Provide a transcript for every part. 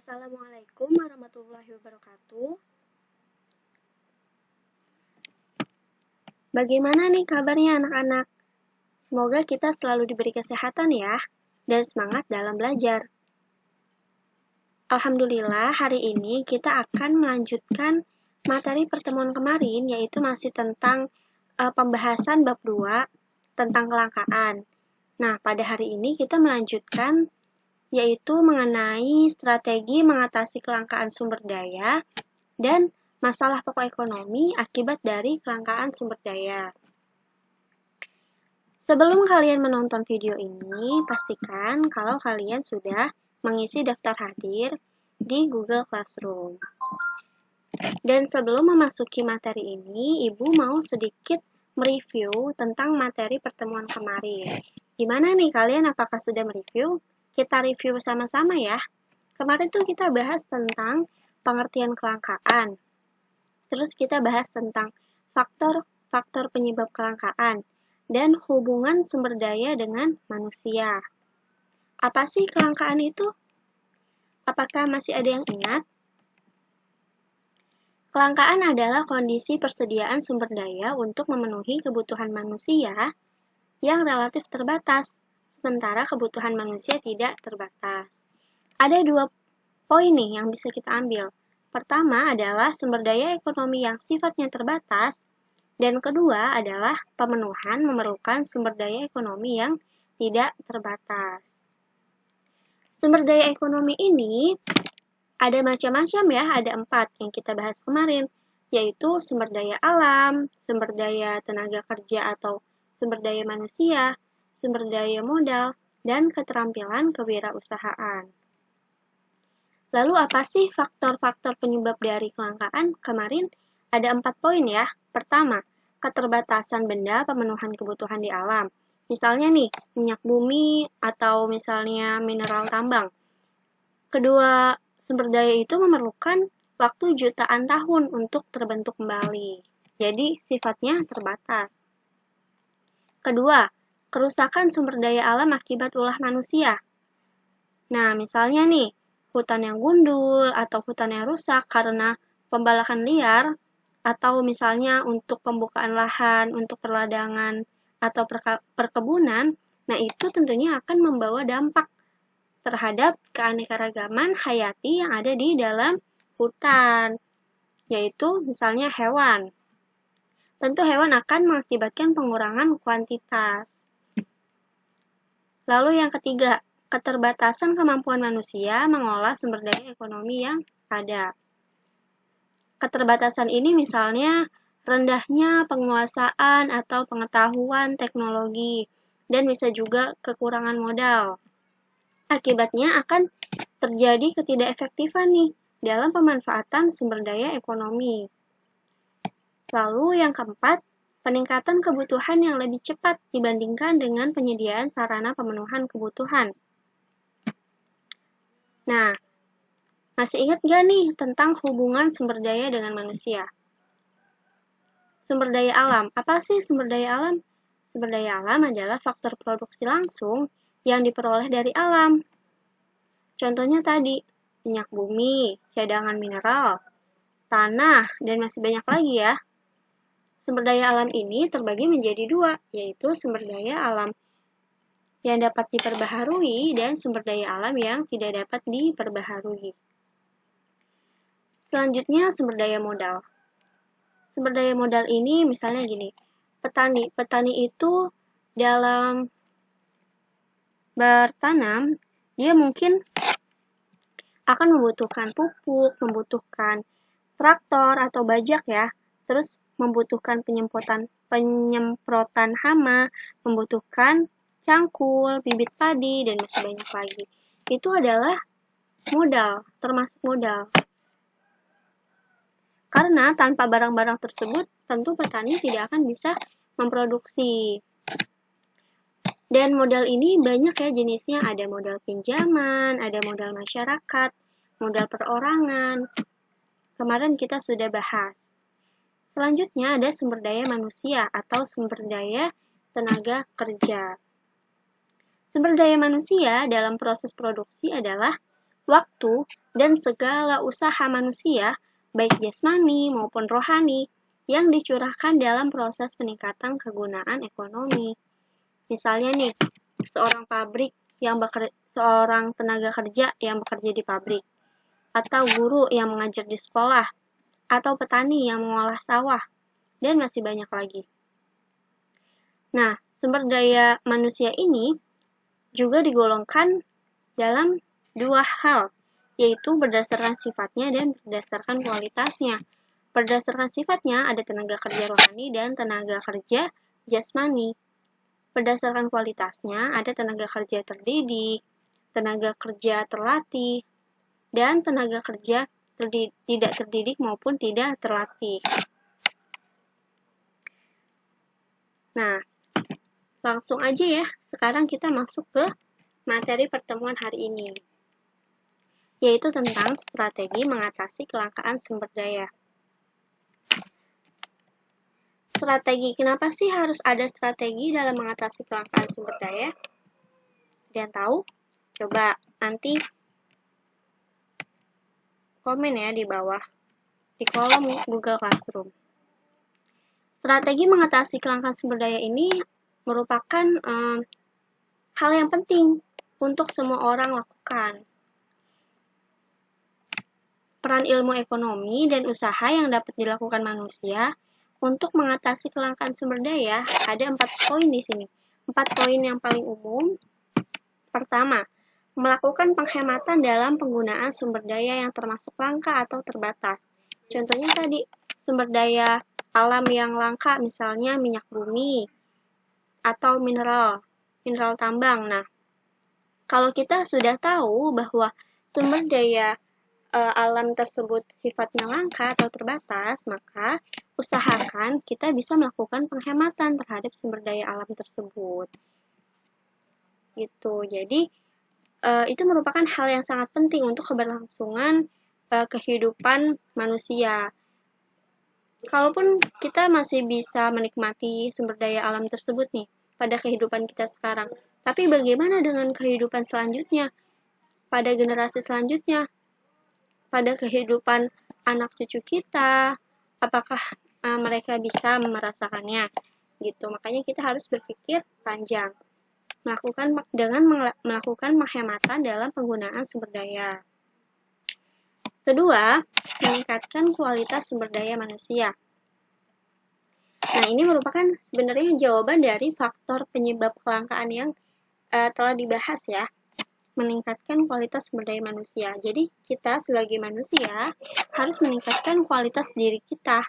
Assalamualaikum warahmatullahi wabarakatuh. Bagaimana nih kabarnya anak-anak? Semoga kita selalu diberi kesehatan ya, dan semangat dalam belajar. Alhamdulillah, hari ini kita akan melanjutkan materi pertemuan kemarin, yaitu masih tentang pembahasan bab 2 tentang kelangkaan. Nah, pada hari ini kita melanjutkan yaitu mengenai strategi mengatasi kelangkaan sumber daya dan masalah pokok ekonomi akibat dari kelangkaan sumber daya. Sebelum kalian menonton video ini, pastikan kalau kalian sudah mengisi daftar hadir di Google Classroom. Dan sebelum memasuki materi ini, Ibu mau sedikit mereview tentang materi pertemuan kemarin. Gimana nih kalian, apakah sudah mereview? Kita review bersama-sama ya. Kemarin tuh kita bahas tentang pengertian kelangkaan. Terus kita bahas tentang faktor-faktor penyebab kelangkaan dan hubungan sumber daya dengan manusia. Apa sih kelangkaan itu? Apakah masih ada yang ingat? Kelangkaan adalah kondisi persediaan sumber daya untuk memenuhi kebutuhan manusia yang relatif terbatas, sementara kebutuhan manusia tidak terbatas. Ada 2 poin nih yang bisa kita ambil. Pertama adalah sumber daya ekonomi yang sifatnya terbatas, dan kedua adalah pemenuhan memerlukan sumber daya ekonomi yang tidak terbatas. Sumber daya ekonomi ini ada macam-macam ya, ada 4 yang kita bahas kemarin, yaitu sumber daya alam, sumber daya tenaga kerja atau sumber daya manusia, sumber daya modal, dan keterampilan kewirausahaan. Lalu apa sih faktor-faktor penyebab dari kelangkaan? Kemarin ada 4 poin ya. Pertama, keterbatasan benda pemenuhan kebutuhan di alam. Misalnya nih, minyak bumi atau misalnya mineral tambang. Kedua, sumber daya itu memerlukan waktu jutaan tahun untuk terbentuk kembali. Jadi, sifatnya terbatas. Kedua, kerusakan sumber daya alam akibat ulah manusia. Nah, misalnya nih, hutan yang gundul atau hutan yang rusak karena pembalakan liar, atau misalnya untuk pembukaan lahan, untuk perladangan, atau perkebunan, nah itu tentunya akan membawa dampak terhadap keanekaragaman hayati yang ada di dalam hutan, yaitu misalnya hewan. Tentu hewan akan mengakibatkan pengurangan kuantitas. Lalu yang ketiga, keterbatasan kemampuan manusia mengolah sumber daya ekonomi yang ada. Keterbatasan ini misalnya rendahnya penguasaan atau pengetahuan teknologi, dan bisa juga kekurangan modal. Akibatnya akan terjadi ketidakefektifan nih dalam pemanfaatan sumber daya ekonomi. Lalu yang keempat, peningkatan kebutuhan yang lebih cepat dibandingkan dengan penyediaan sarana pemenuhan kebutuhan. Nah, masih ingat nggak nih tentang hubungan sumber daya dengan manusia? Sumber daya alam. Apa sih sumber daya alam? Sumber daya alam adalah faktor produksi langsung yang diperoleh dari alam. Contohnya tadi, minyak bumi, cadangan mineral, tanah, dan masih banyak lagi ya. Sumber daya alam ini terbagi menjadi 2, yaitu sumber daya alam yang dapat diperbaharui dan sumber daya alam yang tidak dapat diperbaharui. Selanjutnya, sumber daya modal. Sumber daya modal ini misalnya gini, petani itu dalam bertanam, dia mungkin akan membutuhkan pupuk, membutuhkan traktor atau bajak ya, terus membutuhkan penyemprotan hama, membutuhkan cangkul, bibit padi, dan masih banyak lagi. Itu adalah modal, termasuk modal. Karena tanpa barang-barang tersebut, tentu petani tidak akan bisa memproduksi. Dan modal ini banyak ya jenisnya, ada modal pinjaman, ada modal masyarakat, modal perorangan. Kemarin kita sudah bahas. Selanjutnya ada sumber daya manusia atau sumber daya tenaga kerja. Sumber daya manusia dalam proses produksi adalah waktu, dan segala usaha manusia, baik jasmani maupun rohani, yang dicurahkan dalam proses peningkatan kegunaan ekonomi. Misalnya nih, seorang tenaga kerja yang bekerja di pabrik, atau guru yang mengajar di sekolah, atau petani yang mengolah sawah, dan masih banyak lagi. Nah, sumber daya manusia ini juga digolongkan dalam dua hal, yaitu berdasarkan sifatnya dan berdasarkan kualitasnya. Berdasarkan sifatnya ada tenaga kerja rohani dan tenaga kerja jasmani. Berdasarkan kualitasnya ada tenaga kerja terdidik, tenaga kerja terlatih, dan tenaga kerja tidak terdidik maupun tidak terlatih. Nah, langsung aja ya, sekarang kita masuk ke materi pertemuan hari ini, yaitu tentang strategi mengatasi kelangkaan sumber daya. Strategi, kenapa sih harus ada strategi dalam mengatasi kelangkaan sumber daya? Ada yang tahu? Coba nanti komen ya di bawah, di kolom Google Classroom. Strategi mengatasi kelangkaan sumber daya ini merupakan hal yang penting untuk semua orang lakukan. Peran ilmu ekonomi dan usaha yang dapat dilakukan manusia untuk mengatasi kelangkaan sumber daya ada 4 poin di sini. 4 poin yang paling umum. Pertama, melakukan penghematan dalam penggunaan sumber daya yang termasuk langka atau terbatas. Contohnya tadi, sumber daya alam yang langka, misalnya minyak bumi atau mineral tambang. Nah, kalau kita sudah tahu bahwa sumber daya alam tersebut sifatnya langka atau terbatas, maka usahakan kita bisa melakukan penghematan terhadap sumber daya alam tersebut. Gitu. Jadi, itu merupakan hal yang sangat penting untuk keberlangsungan kehidupan manusia. Kalaupun kita masih bisa menikmati sumber daya alam tersebut nih pada kehidupan kita sekarang, tapi bagaimana dengan kehidupan selanjutnya, pada generasi selanjutnya, pada kehidupan anak cucu kita, apakah mereka bisa merasakannya? Gitu. Makanya kita harus berpikir panjang. Melakukan penghematan dalam penggunaan sumber daya. Kedua, meningkatkan kualitas sumber daya manusia. Nah, ini merupakan sebenarnya jawaban dari faktor penyebab kelangkaan yang telah dibahas ya. Meningkatkan kualitas sumber daya manusia. Jadi, kita sebagai manusia harus meningkatkan kualitas diri kita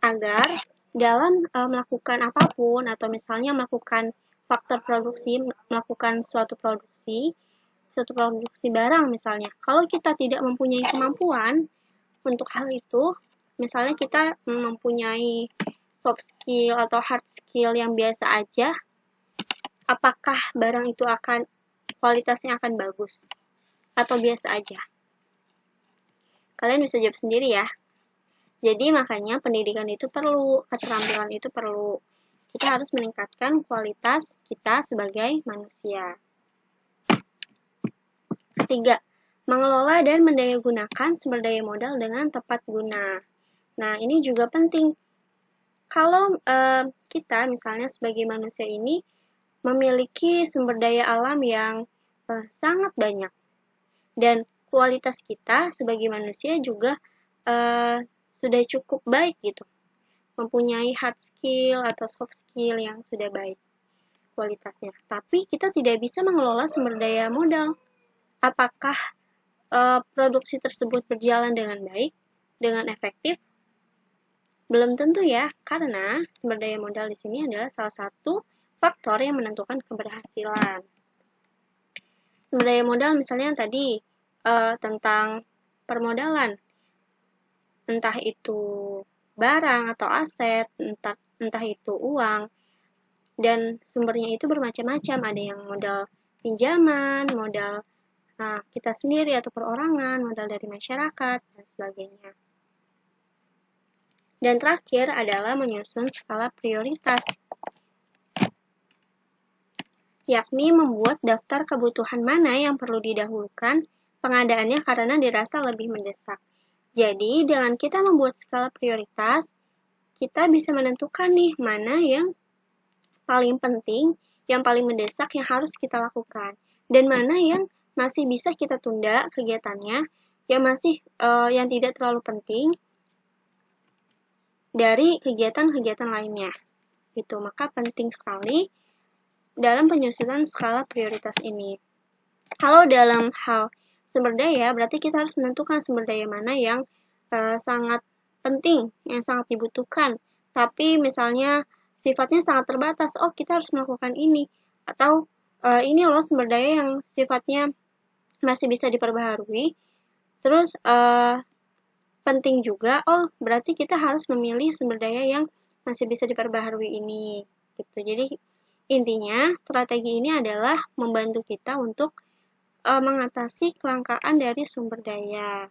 agar dalam melakukan apapun atau misalnya melakukan faktor produksi, melakukan suatu produksi barang misalnya. Kalau kita tidak mempunyai kemampuan untuk hal itu, misalnya kita mempunyai soft skill atau hard skill yang biasa aja, apakah barang itu kualitasnya akan bagus atau biasa aja? Kalian bisa jawab sendiri ya. Jadi makanya pendidikan itu perlu, keterampilan itu perlu. Kita harus meningkatkan kualitas kita sebagai manusia. Ketiga, mengelola dan mendayagunakan sumber daya modal dengan tepat guna. Nah, ini juga penting. Kalau kita misalnya sebagai manusia ini memiliki sumber daya alam yang sangat banyak, dan kualitas kita sebagai manusia juga sudah cukup baik gitu, mempunyai hard skill atau soft skill yang sudah baik kualitasnya. Tapi kita tidak bisa mengelola sumber daya modal. Apakah produksi tersebut berjalan dengan baik, dengan efektif? Belum tentu ya, karena sumber daya modal di sini adalah salah satu faktor yang menentukan keberhasilan. Sumber daya modal misalnya tadi tentang permodalan, entah itu barang atau aset, entah itu uang, dan sumbernya itu bermacam-macam. Ada yang modal pinjaman, modal kita sendiri atau perorangan, modal dari masyarakat, dan sebagainya. Dan terakhir adalah menyusun skala prioritas. yakni membuat daftar kebutuhan mana yang perlu didahulukan pengadaannya karena dirasa lebih mendesak. Jadi, dengan kita membuat skala prioritas, kita bisa menentukan nih mana yang paling penting, yang paling mendesak yang harus kita lakukan, dan mana yang masih bisa kita tunda kegiatannya, yang tidak terlalu penting dari kegiatan-kegiatan lainnya. Gitu, maka penting sekali dalam penyusunan skala prioritas ini. Kalau dalam hal sumber daya, berarti kita harus menentukan sumber daya mana yang sangat penting, yang sangat dibutuhkan, tapi misalnya sifatnya sangat terbatas. Oh, kita harus melakukan ini. Atau ini loh sumber daya yang sifatnya masih bisa diperbaharui. Terus penting juga, oh berarti kita harus memilih sumber daya yang masih bisa diperbaharui ini. Gitu. Jadi intinya strategi ini adalah membantu kita untuk mengatasi kelangkaan dari sumber daya.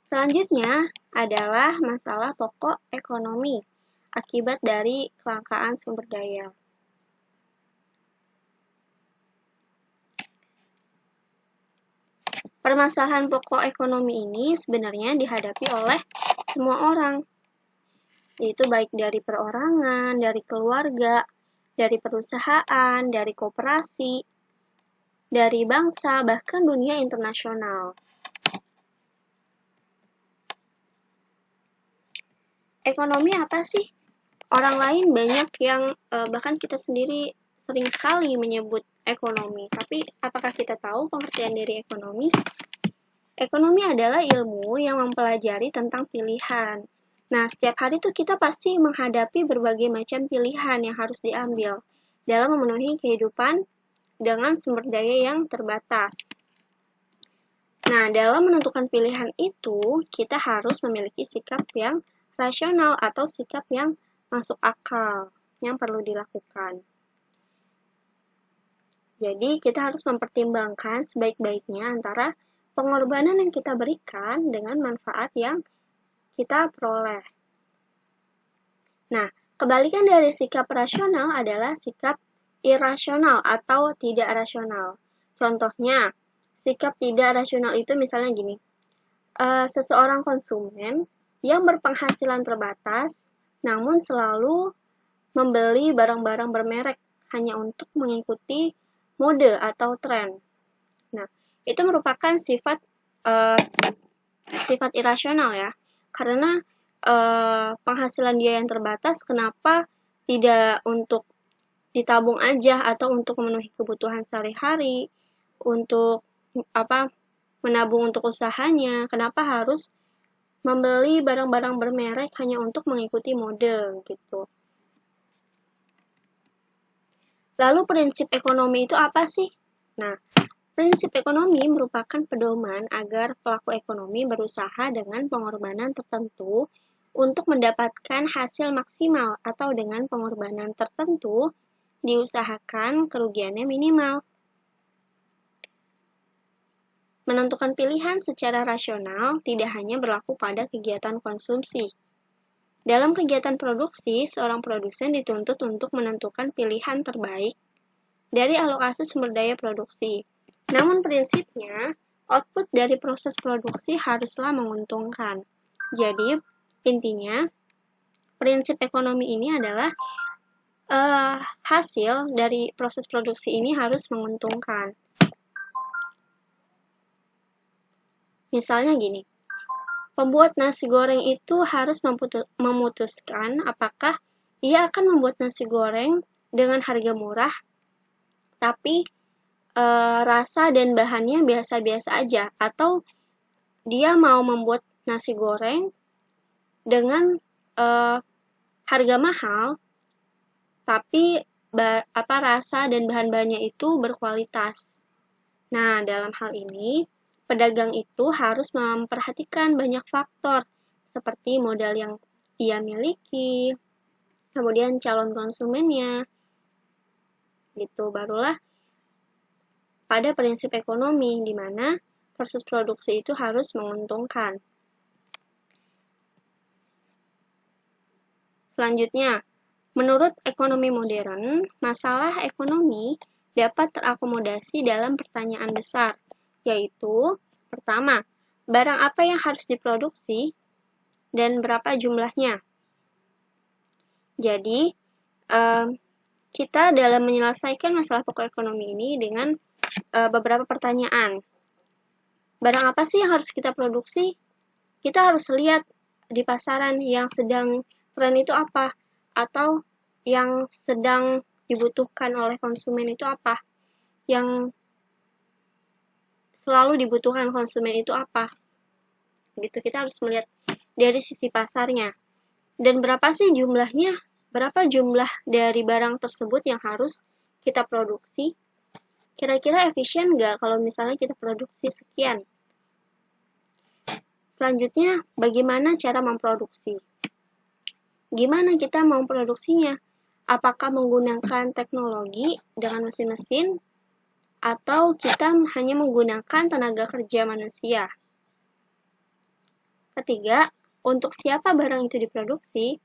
Selanjutnya adalah masalah pokok ekonomi akibat dari kelangkaan sumber daya. Permasalahan pokok ekonomi ini sebenarnya dihadapi oleh semua orang, yaitu baik dari perorangan, dari keluarga, dari perusahaan, dari koperasi, dari bangsa, bahkan dunia internasional. Ekonomi apa sih? Orang lain banyak yang, bahkan kita sendiri sering sekali menyebut ekonomi. Tapi apakah kita tahu pengertian dari ekonomi? Ekonomi adalah ilmu yang mempelajari tentang pilihan. Nah, setiap hari tuh kita pasti menghadapi berbagai macam pilihan yang harus diambil dalam memenuhi kehidupan dengan sumber daya yang terbatas. Nah, dalam menentukan pilihan itu, kita harus memiliki sikap yang rasional atau sikap yang masuk akal yang perlu dilakukan. Jadi, kita harus mempertimbangkan sebaik-baiknya antara pengorbanan yang kita berikan dengan manfaat yang kita peroleh. Nah, kebalikan dari sikap rasional adalah sikap irasional atau tidak rasional. Contohnya, sikap tidak rasional itu misalnya gini, seseorang konsumen yang berpenghasilan terbatas, namun selalu membeli barang-barang bermerek hanya untuk mengikuti mode atau tren. Nah, itu merupakan sifat irasional ya, karena penghasilan dia yang terbatas, kenapa tidak untuk ditabung aja atau untuk memenuhi kebutuhan sehari-hari, untuk menabung untuk usahanya, kenapa harus membeli barang-barang bermerek hanya untuk mengikuti mode gitu. Lalu prinsip ekonomi itu apa sih? Nah, prinsip ekonomi merupakan pedoman agar pelaku ekonomi berusaha dengan pengorbanan tertentu untuk mendapatkan hasil maksimal atau dengan pengorbanan tertentu diusahakan kerugiannya minimal. Menentukan pilihan secara rasional tidak hanya berlaku pada kegiatan konsumsi. Dalam kegiatan produksi, seorang produsen dituntut untuk menentukan pilihan terbaik dari alokasi sumber daya produksi. Namun prinsipnya, output dari proses produksi haruslah menguntungkan. Jadi, intinya, prinsip ekonomi ini adalah hasil dari proses produksi ini harus menguntungkan. Misalnya gini, pembuat nasi goreng itu harus memutuskan apakah ia akan membuat nasi goreng dengan harga murah, tapi rasa dan bahannya biasa-biasa aja, atau dia mau membuat nasi goreng dengan harga mahal, tapi rasa dan bahan-bahannya itu berkualitas. Nah, dalam hal ini, pedagang itu harus memperhatikan banyak faktor, seperti modal yang ia miliki, kemudian calon konsumennya, gitu. Barulah pada prinsip ekonomi, di mana proses produksi itu harus menguntungkan. Selanjutnya, menurut ekonomi modern, masalah ekonomi dapat terakomodasi dalam pertanyaan besar, yaitu pertama, barang apa yang harus diproduksi dan berapa jumlahnya. Jadi, kita dalam menyelesaikan masalah pokok ekonomi ini dengan beberapa pertanyaan. Barang apa sih yang harus kita produksi? Kita harus lihat di pasaran yang sedang tren itu apa, atau yang sedang dibutuhkan oleh konsumen itu apa, yang selalu dibutuhkan konsumen itu apa. Gitu, kita harus melihat dari sisi pasarnya. Dan berapa sih jumlahnya? Berapa jumlah dari barang tersebut yang harus kita produksi? Kira-kira efisien nggak kalau misalnya kita produksi sekian? Selanjutnya, bagaimana cara memproduksi? Gimana kita memproduksinya? Apakah menggunakan teknologi dengan mesin-mesin, atau kita hanya menggunakan tenaga kerja manusia? Ketiga, untuk siapa barang itu diproduksi?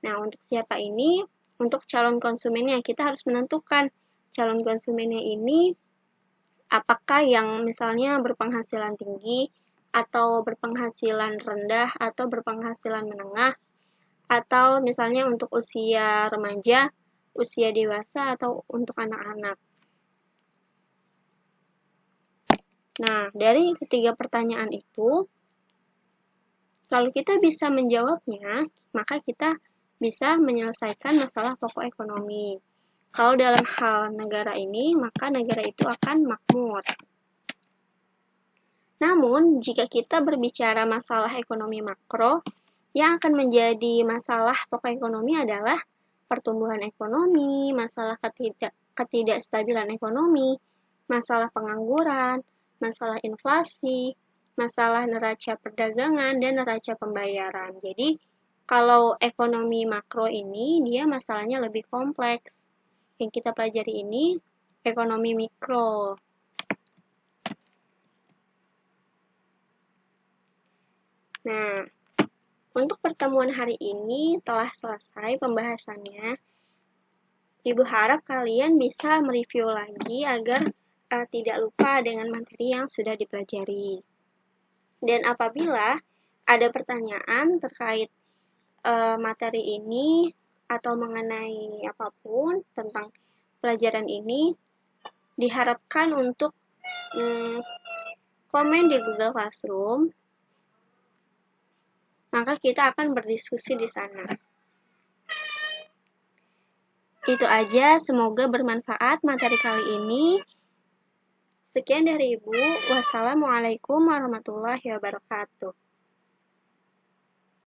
Nah, untuk siapa ini? Untuk calon konsumennya, kita harus menentukan calon konsumennya ini apakah yang misalnya berpenghasilan tinggi, atau berpenghasilan rendah, atau berpenghasilan menengah, atau misalnya untuk usia remaja, usia dewasa, atau untuk anak-anak. Nah, dari ketiga pertanyaan itu, kalau kita bisa menjawabnya, maka kita bisa menyelesaikan masalah pokok ekonomi. Kalau dalam hal negara ini, maka negara itu akan makmur. Namun, jika kita berbicara masalah ekonomi makro, yang akan menjadi masalah pokok ekonomi adalah pertumbuhan ekonomi, masalah ketidakstabilan ekonomi, masalah pengangguran, masalah inflasi, masalah neraca perdagangan, dan neraca pembayaran. Jadi, kalau ekonomi makro ini, dia masalahnya lebih kompleks. Yang kita pelajari ini, ekonomi mikro. Nah, untuk pertemuan hari ini telah selesai pembahasannya. Ibu harap kalian bisa mereview lagi agar tidak lupa dengan materi yang sudah dipelajari. Dan apabila ada pertanyaan terkait materi ini atau mengenai apapun tentang pelajaran ini, diharapkan untuk komen di Google Classroom, maka kita akan berdiskusi di sana. Itu aja, semoga bermanfaat materi kali ini. Sekian dari Ibu. Wassalamualaikum warahmatullahi wabarakatuh.